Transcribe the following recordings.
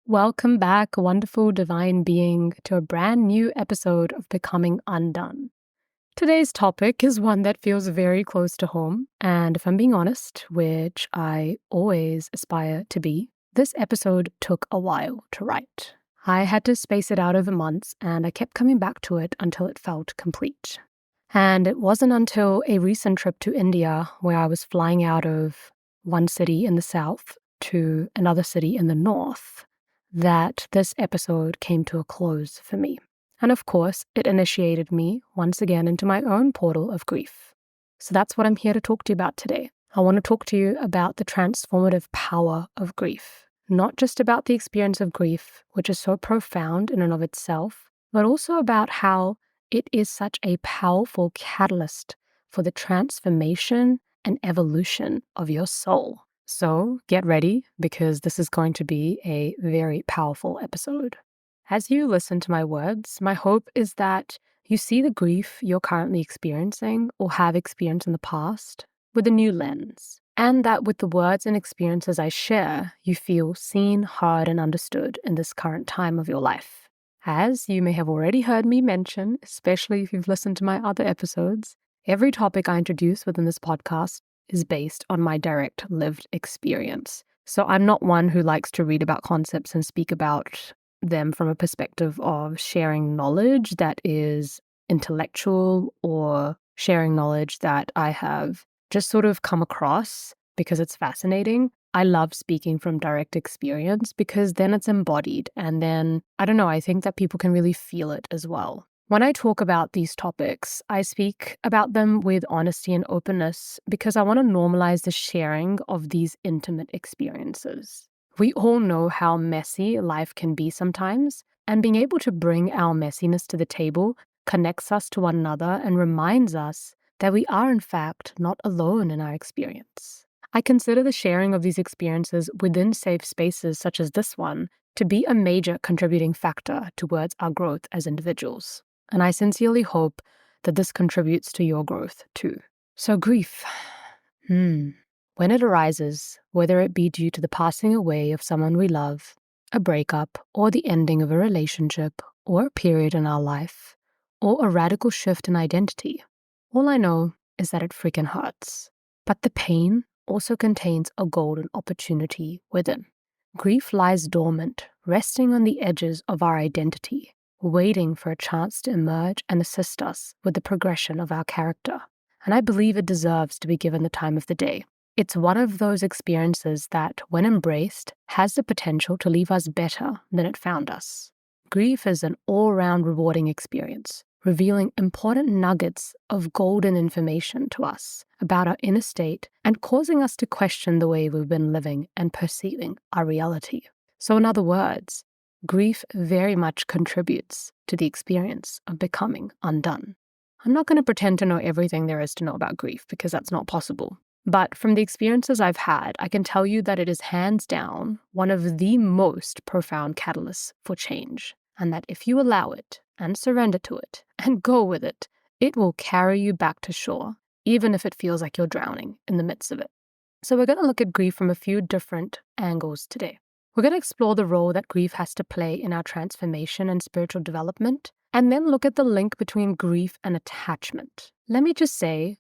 Welcome back, wonderful divine being, to a brand new episode of Becoming Undone. Today's topic is one that feels very close to home, and if I'm being honest, which I always aspire to be, this episode took a while to write. I had to space it out over months, and I kept coming back to it until it felt complete. And it wasn't until a recent trip to India, where I was flying out of one city in the south to another city in the north, that this episode came to a close for me. And of course, it initiated me once again into my own portal of grief. So that's what I'm here to talk to you about today. I want to talk to you about the transformative power of grief, not just about the experience of grief, which is so profound in and of itself, but also about how it is such a powerful catalyst for the transformation and evolution of your soul. So get ready, because this is going to be a very powerful episode. As you listen to my words, my hope is that you see the grief you're currently experiencing or have experienced in the past with a new lens, and that with the words and experiences I share, you feel seen, heard, and understood in this current time of your life. As you may have already heard me mention, especially if you've listened to my other episodes, every topic I introduce within this podcast is based on my direct lived experience. So I'm not one who likes to read about concepts and speak about them from a perspective of sharing knowledge that is intellectual or sharing knowledge that I have just sort of come across because it's fascinating. I love speaking from direct experience because then it's embodied, and then, I don't know, I think that people can really feel it as well. When I talk about these topics, I speak about them with honesty and openness because I want to normalize the sharing of these intimate experiences. We all know how messy life can be sometimes, and being able to bring our messiness to the table connects us to one another and reminds us that we are, in fact, not alone in our experience. I consider the sharing of these experiences within safe spaces such as this one to be a major contributing factor towards our growth as individuals. And I sincerely hope that this contributes to your growth too. So grief. When it arises, whether it be due to the passing away of someone we love, a breakup, or the ending of a relationship, or a period in our life, or a radical shift in identity, all I know is that it freaking hurts. But the pain also contains a golden opportunity within. Grief lies dormant, resting on the edges of our identity, waiting for a chance to emerge and assist us with the progression of our character. And I believe it deserves to be given the time of the day. It's one of those experiences that, when embraced, has the potential to leave us better than it found us. Grief is an all-round rewarding experience, revealing important nuggets of golden information to us about our inner state and causing us to question the way we've been living and perceiving our reality. So in other words, grief very much contributes to the experience of becoming undone. I'm not going to pretend to know everything there is to know about grief because that's not possible. But from the experiences I've had, I can tell you that it is hands down one of the most profound catalysts for change, and that if you allow it and surrender to it and go with it, it will carry you back to shore, even if it feels like you're drowning in the midst of it. So we're going to look at grief from a few different angles today. We're going to explore the role that grief has to play in our transformation and spiritual development, and then look at the link between grief and attachment. Let me just say,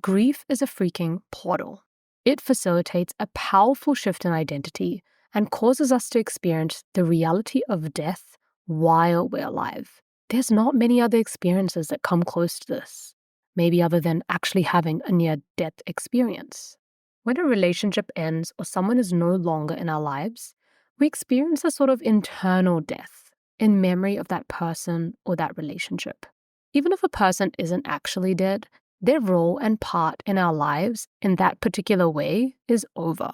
grief is a freaking portal. It facilitates a powerful shift in identity and causes us to experience the reality of death while we're alive. There's not many other experiences that come close to this, maybe other than actually having a near-death experience. When a relationship ends or someone is no longer in our lives, we experience a sort of internal death in memory of that person or that relationship. Even if a person isn't actually dead, their role and part in our lives in that particular way is over.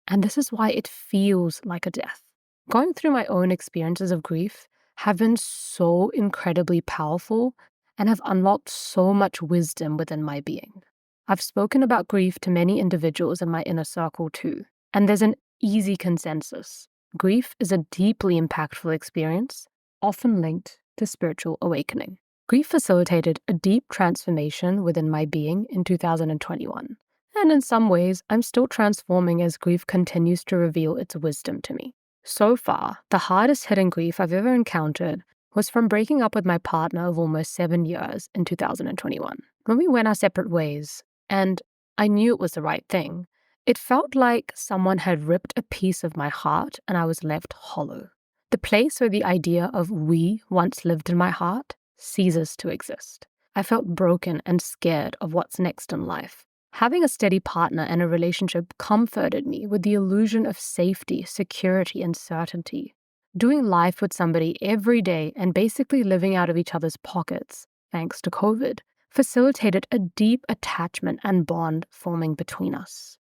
And this is why it feels like a death. Going through my own experiences of grief have been so incredibly powerful and have unlocked so much wisdom within my being. I've spoken about grief to many individuals in my inner circle too, and there's an easy consensus. Grief is a deeply impactful experience, often linked to spiritual awakening. Grief facilitated a deep transformation within my being in 2021. And in some ways, I'm still transforming as grief continues to reveal its wisdom to me. So far, the hardest hitting grief I've ever encountered was from breaking up with my partner of almost 7 years in 2021, when we went our separate ways, and I knew it was the right thing. It felt like someone had ripped a piece of my heart and I was left hollow. The place where the idea of we once lived in my heart ceases to exist. I felt broken and scared of what's next in life. Having a steady partner and a relationship comforted me with the illusion of safety, security, and certainty. Doing life with somebody every day and basically living out of each other's pockets, thanks to COVID, facilitated a deep attachment and bond forming between us.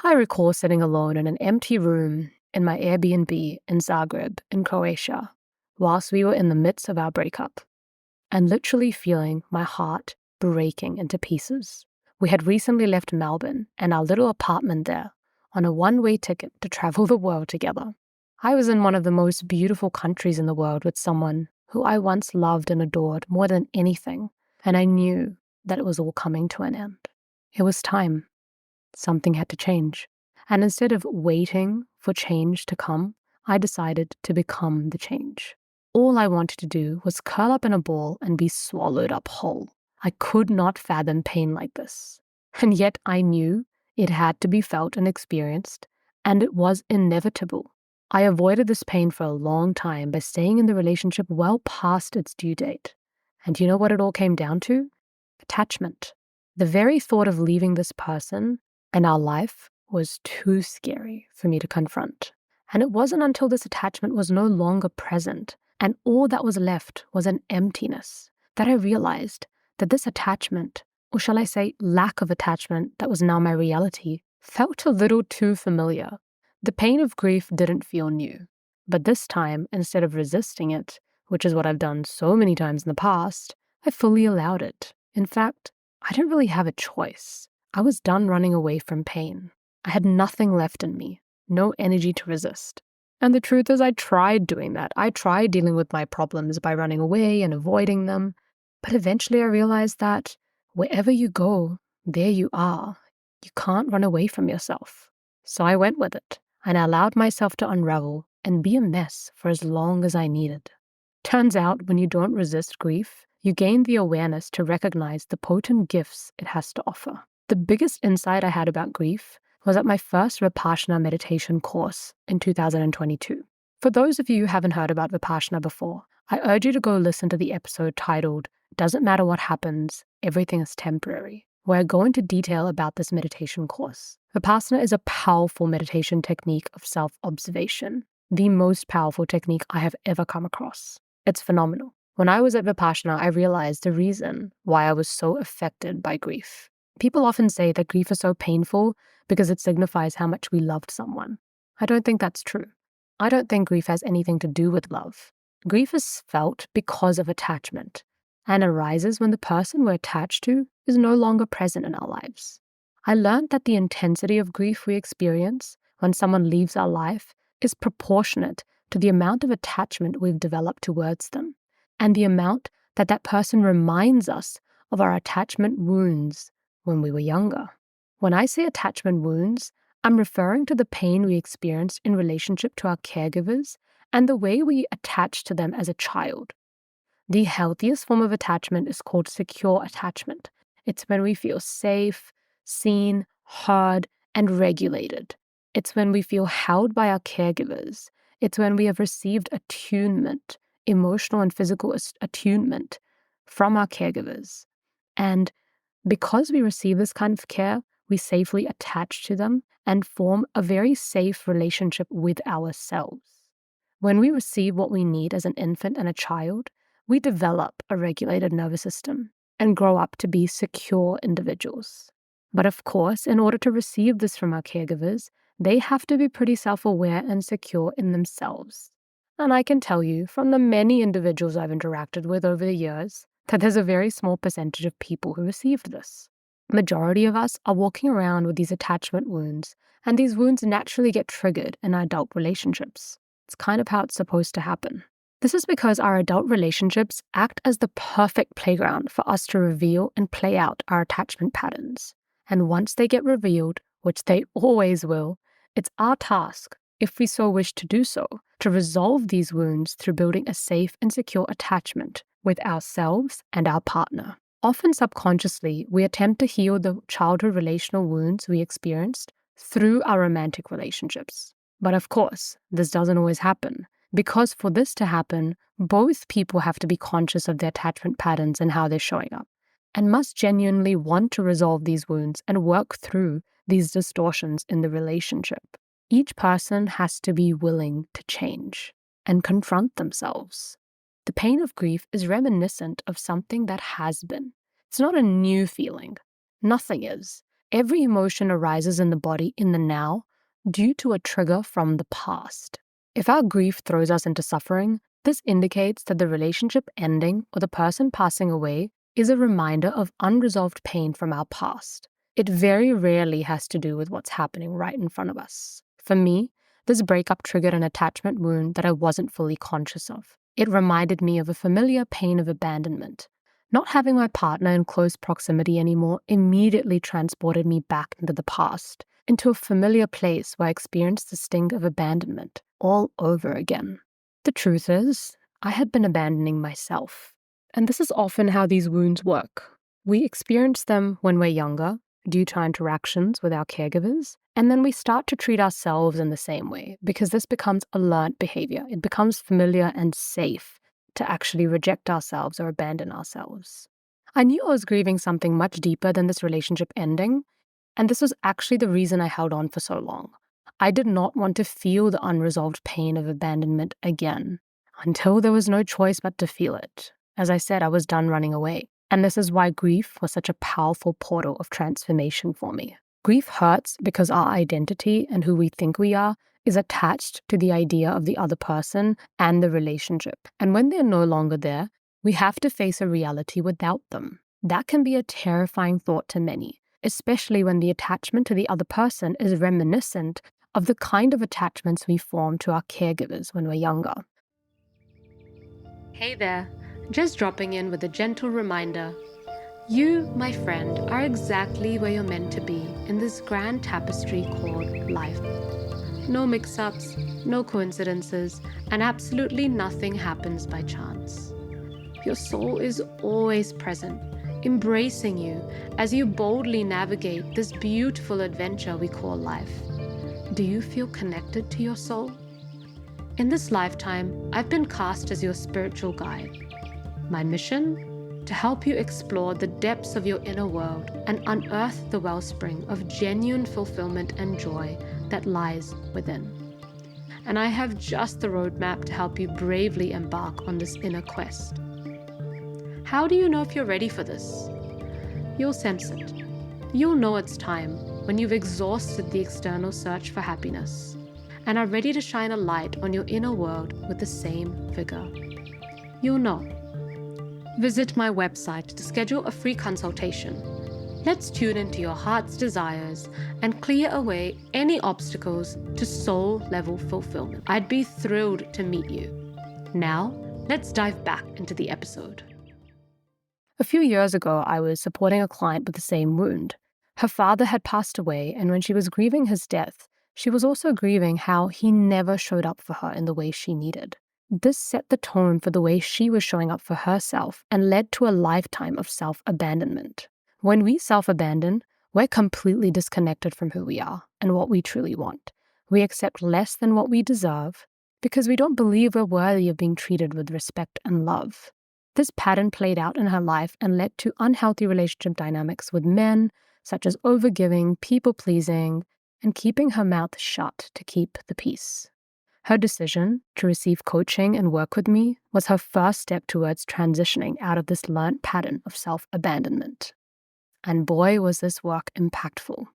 I recall sitting alone in an empty room in my Airbnb in Zagreb, in Croatia, whilst we were in the midst of our breakup, and literally feeling my heart breaking into pieces. We had recently left Melbourne and our little apartment there on a one-way ticket to travel the world together. I was in one of the most beautiful countries in the world with someone who I once loved and adored more than anything, and I knew that it was all coming to an end. It was time. Something had to change. And instead of waiting for change to come, I decided to become the change. All I wanted to do was curl up in a ball and be swallowed up whole. I could not fathom pain like this. And yet I knew it had to be felt and experienced, and it was inevitable. I avoided this pain for a long time by staying in the relationship well past its due date. And you know what it all came down to? Attachment. The very thought of leaving this person and our life was too scary for me to confront. And it wasn't until this attachment was no longer present and all that was left was an emptiness that I realized that this attachment, or shall I say lack of attachment that was now my reality, felt a little too familiar. The pain of grief didn't feel new. But this time, instead of resisting it, which is what I've done so many times in the past, I fully allowed it. In fact, I didn't really have a choice. I was done running away from pain. I had nothing left in me, no energy to resist. And the truth is, I tried doing that. I tried dealing with my problems by running away and avoiding them. But eventually I realized that wherever you go, there you are. You can't run away from yourself. So I went with it, and I allowed myself to unravel and be a mess for as long as I needed. Turns out, when you don't resist grief, you gain the awareness to recognize the potent gifts it has to offer. The biggest insight I had about grief was at my first Vipassana meditation course in 2022. For those of you who haven't heard about Vipassana before, I urge you to go listen to the episode titled, "Doesn't Matter What Happens, Everything is Temporary," where I go into detail about this meditation course. Vipassana is a powerful meditation technique of self-observation, the most powerful technique I have ever come across. It's phenomenal. When I was at Vipassana, I realized the reason why I was so affected by grief. People often say that grief is so painful because it signifies how much we loved someone. I don't think that's true. I don't think grief has anything to do with love. Grief is felt because of attachment and arises when the person we're attached to is no longer present in our lives. I learned that the intensity of grief we experience when someone leaves our life is proportionate to the amount of attachment we've developed towards them and the amount that that person reminds us of our attachment wounds when we were younger. When I say attachment wounds, I'm referring to the pain we experienced in relationship to our caregivers and the way we attach to them as a child. The healthiest form of attachment is called secure attachment. It's when we feel safe, seen, heard, and regulated. It's when we feel held by our caregivers. It's when we have received attunement, emotional and physical attunement from our caregivers. And because we receive this kind of care, we safely attach to them and form a very safe relationship with ourselves. When we receive what we need as an infant and a child, we develop a regulated nervous system and grow up to be secure individuals. But of course, in order to receive this from our caregivers, they have to be pretty self-aware and secure in themselves. And I can tell you from the many individuals I've interacted with over the years that there's a very small percentage of people who received this. Majority of us are walking around with these attachment wounds, and these wounds naturally get triggered in our adult relationships. It's kind of how it's supposed to happen. This is because our adult relationships act as the perfect playground for us to reveal and play out our attachment patterns. And once they get revealed, which they always will, it's our task if we so wish to do so, to resolve these wounds through building a safe and secure attachment with ourselves and our partner. Often subconsciously, we attempt to heal the childhood relational wounds we experienced through our romantic relationships. But of course, this doesn't always happen, because for this to happen, both people have to be conscious of their attachment patterns and how they're showing up, and must genuinely want to resolve these wounds and work through these distortions in the relationship. Each person has to be willing to change and confront themselves. The pain of grief is reminiscent of something that has been. It's not a new feeling. Nothing is. Every emotion arises in the body in the now due to a trigger from the past. If our grief throws us into suffering, this indicates that the relationship ending or the person passing away is a reminder of unresolved pain from our past. It very rarely has to do with what's happening right in front of us. For me, this breakup triggered an attachment wound that I wasn't fully conscious of. It reminded me of a familiar pain of abandonment. Not having my partner in close proximity anymore immediately transported me back into the past, into a familiar place where I experienced the sting of abandonment all over again. The truth is, I had been abandoning myself. And this is often how these wounds work. We experience them when we're younger, due to our interactions with our caregivers, and then we start to treat ourselves in the same way because this becomes a learned behavior. It becomes familiar and safe to actually reject ourselves or abandon ourselves. I knew I was grieving something much deeper than this relationship ending, and this was actually the reason I held on for so long. I did not want to feel the unresolved pain of abandonment again, until there was no choice but to feel it. As I said, I was done running away. And this is why grief was such a powerful portal of transformation for me. Grief hurts because our identity and who we think we are is attached to the idea of the other person and the relationship. And when they're no longer there, we have to face a reality without them. That can be a terrifying thought to many, especially when the attachment to the other person is reminiscent of the kind of attachments we form to our caregivers when we're younger. Hey there, just dropping in with a gentle reminder. You, my friend, are exactly where you're meant to be in this grand tapestry called life. No mix-ups, no coincidences, and absolutely nothing happens by chance. Your soul is always present, embracing you as you boldly navigate this beautiful adventure we call life. Do you feel connected to your soul? In this lifetime, I've been cast as your spiritual guide. My mission? To help you explore the depths of your inner world and unearth the wellspring of genuine fulfillment and joy that lies within. And I have just the roadmap to help you bravely embark on this inner quest. How do you know if you're ready for this? You'll sense it. You'll know it's time when you've exhausted the external search for happiness and are ready to shine a light on your inner world with the same vigor. You'll know. Visit my website to schedule a free consultation. Let's tune into your heart's desires and clear away any obstacles to soul-level fulfillment. I'd be thrilled to meet you. Now, let's dive back into the episode. A few years ago, I was supporting a client with the same wound. Her father had passed away, and when she was grieving his death, she was also grieving how he never showed up for her in the way she needed. This set the tone for the way she was showing up for herself and led to a lifetime of self-abandonment. When we self-abandon, we're completely disconnected from who we are and what we truly want. We accept less than what we deserve because we don't believe we're worthy of being treated with respect and love. This pattern played out in her life and led to unhealthy relationship dynamics with men, such as overgiving, people-pleasing, and keeping her mouth shut to keep the peace. Her decision to receive coaching and work with me was her first step towards transitioning out of this learned pattern of self-abandonment. And boy, was this work impactful.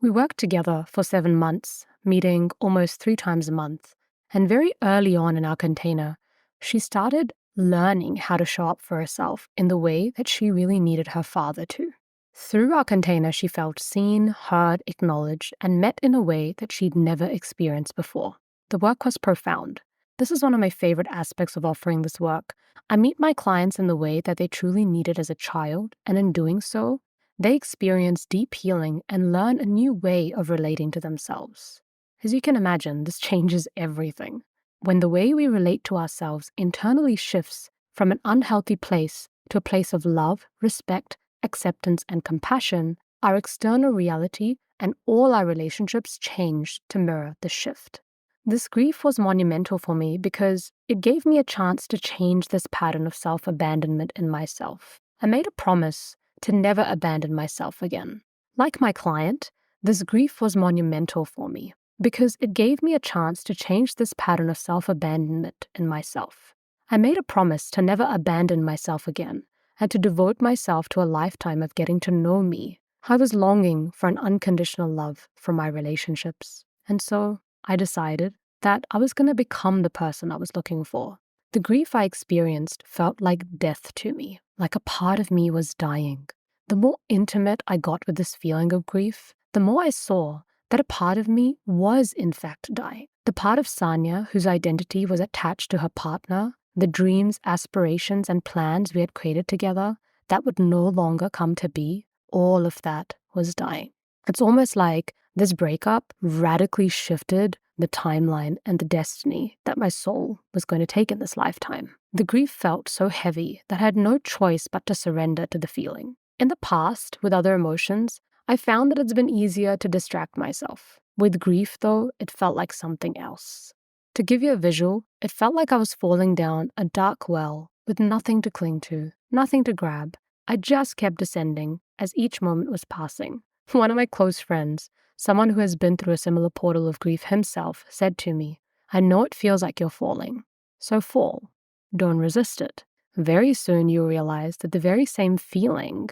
We worked together for 7 months, meeting almost 3 times a month. And very early on in our container, she started learning how to show up for herself in the way that she really needed her father to. Through our container, she felt seen, heard, acknowledged, and met in a way that she'd never experienced before. The work was profound. This is one of my favorite aspects of offering this work. I meet my clients in the way that they truly needed as a child, and in doing so, they experience deep healing and learn a new way of relating to themselves. As you can imagine, this changes everything. When the way we relate to ourselves internally shifts from an unhealthy place to a place of love, respect, acceptance, and compassion, our external reality and all our relationships change to mirror the shift. This grief was monumental for me because it gave me a chance to change this pattern of self-abandonment in myself. I made a promise to never abandon myself again. Like my client, this grief was monumental for me because it gave me a chance to change this pattern of self-abandonment in myself. I made a promise to never abandon myself again and to devote myself to a lifetime of getting to know me. I was longing for an unconditional love from my relationships, and so I decided that I was going to become the person I was looking for. The grief I experienced felt like death to me, like a part of me was dying. The more intimate I got with this feeling of grief, the more I saw that a part of me was in fact dying. The part of Sanya whose identity was attached to her partner, the dreams, aspirations, and plans we had created together that would no longer come to be, all of that was dying. It's almost like this breakup radically shifted the timeline and the destiny that my soul was going to take in this lifetime. The grief felt so heavy that I had no choice but to surrender to the feeling. In the past, with other emotions, I found that it's been easier to distract myself. With grief, though, it felt like something else. To give you a visual, it felt like I was falling down a dark well with nothing to cling to, nothing to grab. I just kept descending as each moment was passing. One of my close friends, someone who has been through a similar portal of grief himself, said to me, "I know it feels like you're falling, so fall. Don't resist it." Very soon you realize that the very same feeling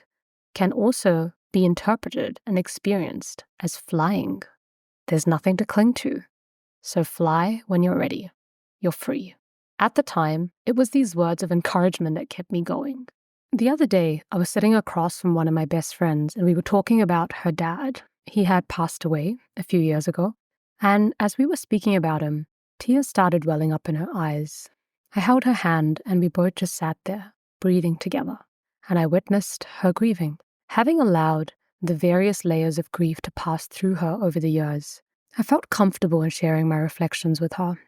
can also be interpreted and experienced as flying. There's nothing to cling to, so fly when you're ready. You're free. At the time, it was these words of encouragement that kept me going. The other day, I was sitting across from one of my best friends and we were talking about her dad. He had passed away a few years ago, and as we were speaking about him, tears started welling up in her eyes. I held her hand and we both just sat there, breathing together, and I witnessed her grieving. Having allowed the various layers of grief to pass through her over the years, I felt comfortable in sharing my reflections with her.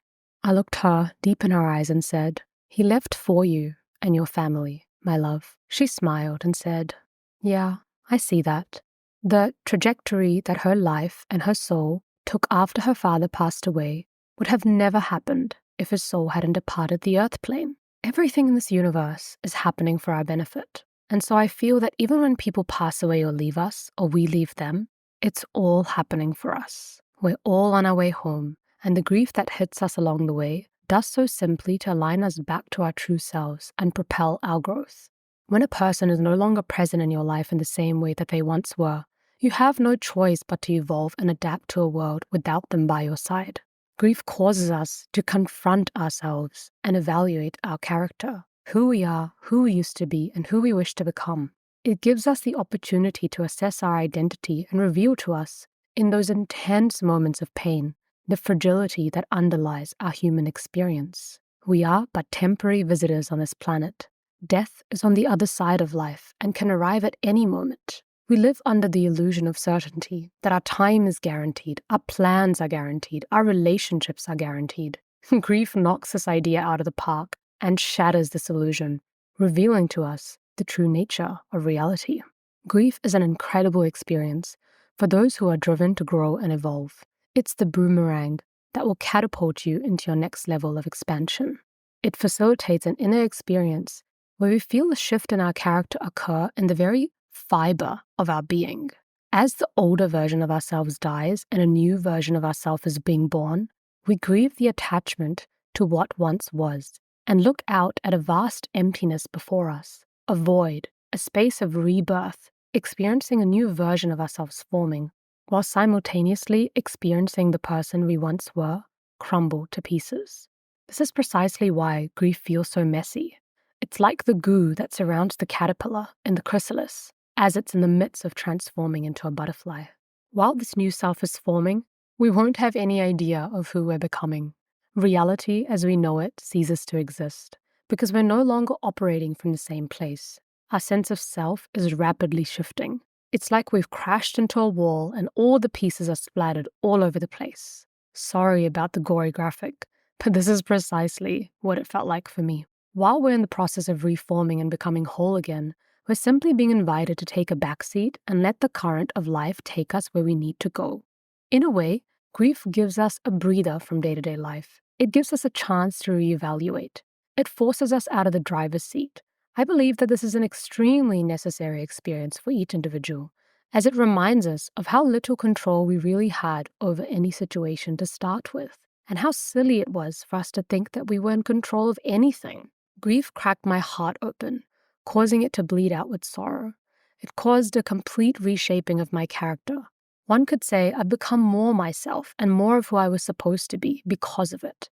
I looked her deep in her eyes and said, "He left for you and your family, my love." She smiled and said, "Yeah, I see that." The trajectory that her life and her soul took after her father passed away would have never happened if his soul hadn't departed the earth plane. Everything in this universe is happening for our benefit. And so I feel that even when people pass away or leave us, or we leave them, it's all happening for us. We're all on our way home, and the grief that hits us along the way does so simply to align us back to our true selves and propel our growth. When a person is no longer present in your life in the same way that they once were, you have no choice but to evolve and adapt to a world without them by your side. Grief causes us to confront ourselves and evaluate our character, who we are, who we used to be, and who we wish to become. It gives us the opportunity to assess our identity and reveal to us, in those intense moments of pain, the fragility that underlies our human experience. We are but temporary visitors on this planet. Death is on the other side of life and can arrive at any moment. We live under the illusion of certainty, that our time is guaranteed, our plans are guaranteed, our relationships are guaranteed. Grief knocks this idea out of the park and shatters this illusion, revealing to us the true nature of reality. Grief is an incredible experience for those who are driven to grow and evolve. It's the boomerang that will catapult you into your next level of expansion. It facilitates an inner experience where we feel a shift in our character occur in the very fiber of our being. As the older version of ourselves dies and a new version of ourselves is being born, we grieve the attachment to what once was and look out at a vast emptiness before us, a void, a space of rebirth, experiencing a new version of ourselves forming, while simultaneously experiencing the person we once were crumble to pieces. This is precisely why grief feels so messy. It's like the goo that surrounds the caterpillar in the chrysalis as it's in the midst of transforming into a butterfly. While this new self is forming, we won't have any idea of who we're becoming. Reality as we know it ceases to exist because we're no longer operating from the same place. Our sense of self is rapidly shifting. It's like we've crashed into a wall and all the pieces are splattered all over the place. Sorry about the gory graphic, but this is precisely what it felt like for me. While we're in the process of reforming and becoming whole again, we're simply being invited to take a backseat and let the current of life take us where we need to go. In a way, grief gives us a breather from day-to-day life. It gives us a chance to reevaluate. It forces us out of the driver's seat. I believe that this is an extremely necessary experience for each individual, as it reminds us of how little control we really had over any situation to start with, and how silly it was for us to think that we were in control of anything. Grief cracked my heart open, causing it to bleed out with sorrow. It caused a complete reshaping of my character. One could say I've become more myself and more of who I was supposed to be because of it.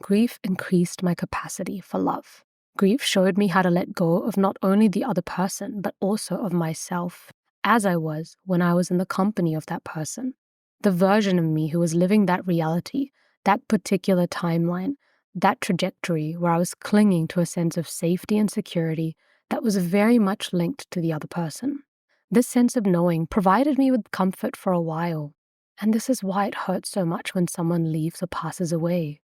Grief increased my capacity for love. Grief showed me how to let go of not only the other person, but also of myself, as I was when I was in the company of that person. The version of me who was living that reality, that particular timeline, that trajectory where I was clinging to a sense of safety and security that was very much linked to the other person. This sense of knowing provided me with comfort for a while, and this is why it hurts so much when someone leaves or passes away.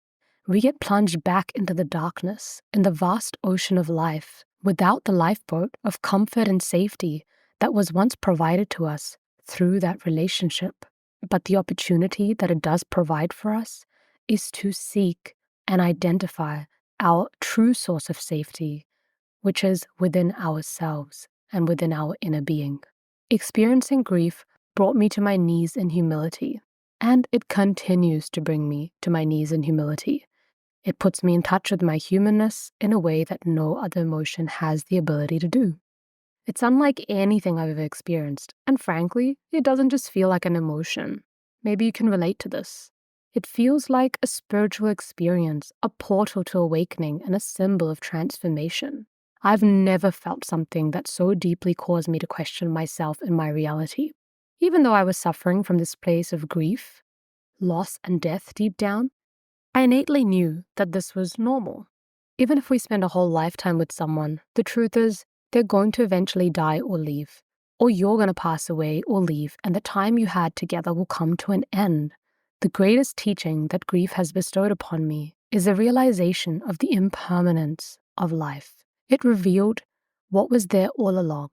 We get plunged back into the darkness, in the vast ocean of life, without the lifeboat of comfort and safety that was once provided to us through that relationship. But the opportunity that it does provide for us is to seek and identify our true source of safety, which is within ourselves and within our inner being. Experiencing grief brought me to my knees in humility, and it continues to bring me to my knees in humility. It puts me in touch with my humanness in a way that no other emotion has the ability to do. It's unlike anything I've ever experienced, and frankly, it doesn't just feel like an emotion. Maybe you can relate to this. It feels like a spiritual experience, a portal to awakening, and a symbol of transformation. I've never felt something that so deeply caused me to question myself and my reality. Even though I was suffering from this place of grief, loss, and death deep down, I innately knew that this was normal. Even if we spend a whole lifetime with someone, the truth is they're going to eventually die or leave. Or you're going to pass away or leave, and the time you had together will come to an end. The greatest teaching that grief has bestowed upon me is the realization of the impermanence of life. It revealed what was there all along,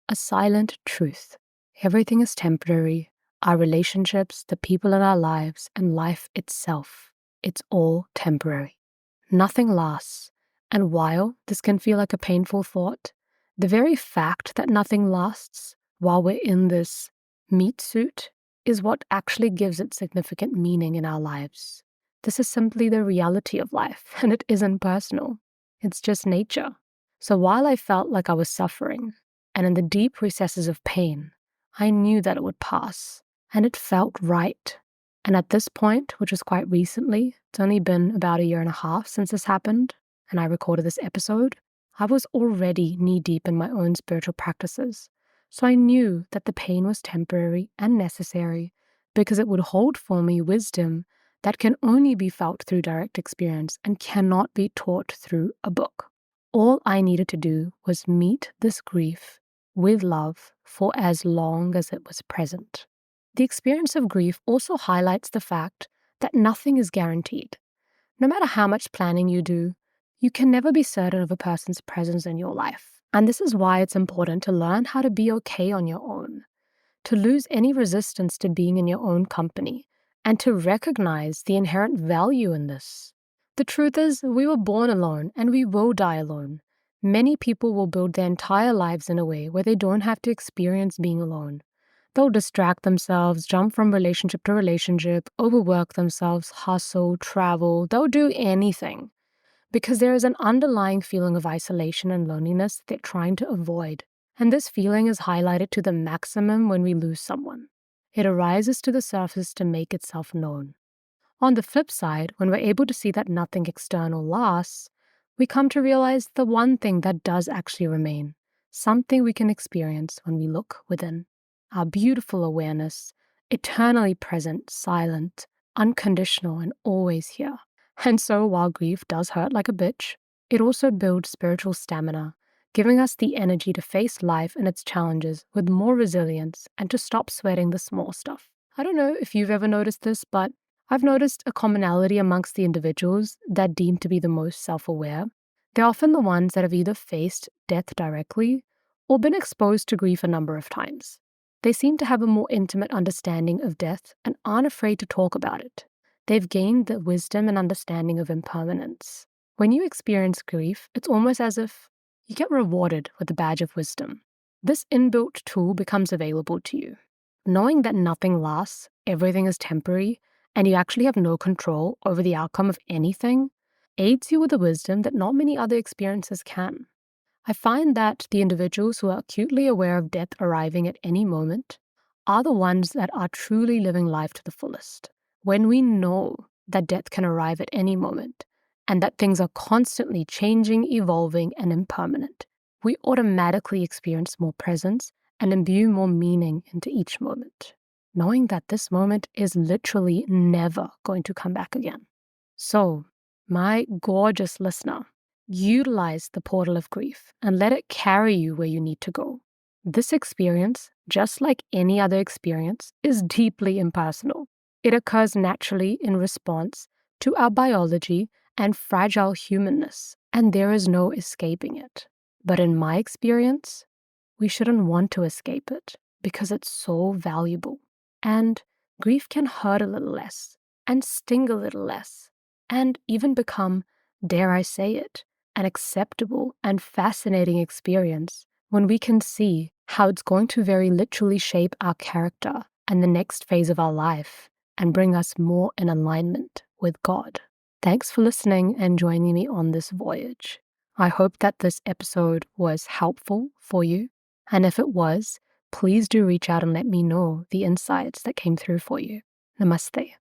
a silent truth. Everything is temporary, our relationships, the people in our lives, and life itself. It's all temporary. Nothing lasts. And while this can feel like a painful thought, the very fact that nothing lasts while we're in this meat suit is what actually gives it significant meaning in our lives. This is simply the reality of life, and it isn't personal. It's just nature. So while I felt like I was suffering, and in the deep recesses of pain, I knew that it would pass, and it felt right. And at this point, which was quite recently, it's only been about a year and a half since this happened, and I recorded this episode, I was already knee-deep in my own spiritual practices. So I knew that the pain was temporary and necessary because it would hold for me wisdom that can only be felt through direct experience and cannot be taught through a book. All I needed to do was meet this grief with love for as long as it was present. The experience of grief also highlights the fact that nothing is guaranteed. No matter how much planning you do, you can never be certain of a person's presence in your life. And this is why it's important to learn how to be okay on your own, to lose any resistance to being in your own company, and to recognize the inherent value in this. The truth is, we were born alone and we will die alone. Many people will build their entire lives in a way where they don't have to experience being alone. They'll distract themselves, jump from relationship to relationship, overwork themselves, hustle, travel. They'll do anything because there is an underlying feeling of isolation and loneliness they're trying to avoid. And this feeling is highlighted to the maximum when we lose someone. It arises to the surface to make itself known. On the flip side, when we're able to see that nothing external lasts, we come to realize the one thing that does actually remain, something we can experience when we look within. Our beautiful awareness, eternally present, silent, unconditional, and always here. And so while grief does hurt like a bitch, it also builds spiritual stamina, giving us the energy to face life and its challenges with more resilience and to stop sweating the small stuff. I don't know if you've ever noticed this, but I've noticed a commonality amongst the individuals that deem to be the most self aware. They're often the ones that have either faced death directly or been exposed to grief a number of times. They seem to have a more intimate understanding of death and aren't afraid to talk about it. They've gained the wisdom and understanding of impermanence. When you experience grief, it's almost as if you get rewarded with a badge of wisdom. This inbuilt tool becomes available to you. Knowing that nothing lasts, everything is temporary, and you actually have no control over the outcome of anything aids you with a wisdom that not many other experiences can. I find that the individuals who are acutely aware of death arriving at any moment are the ones that are truly living life to the fullest. When we know that death can arrive at any moment and that things are constantly changing, evolving, and impermanent, we automatically experience more presence and imbue more meaning into each moment, knowing that this moment is literally never going to come back again. So, my gorgeous listener, utilize the portal of grief and let it carry you where you need to go. This experience, just like any other experience, is deeply impersonal. It occurs naturally in response to our biology and fragile humanness, and there is no escaping it. But in my experience, we shouldn't want to escape it because it's so valuable. And grief can hurt a little less and sting a little less and even become, dare I say it, an acceptable and fascinating experience when we can see how it's going to very literally shape our character and the next phase of our life and bring us more in alignment with God. Thanks for listening and joining me on this voyage. I hope that this episode was helpful for you. And if it was, please do reach out and let me know the insights that came through for you. Namaste.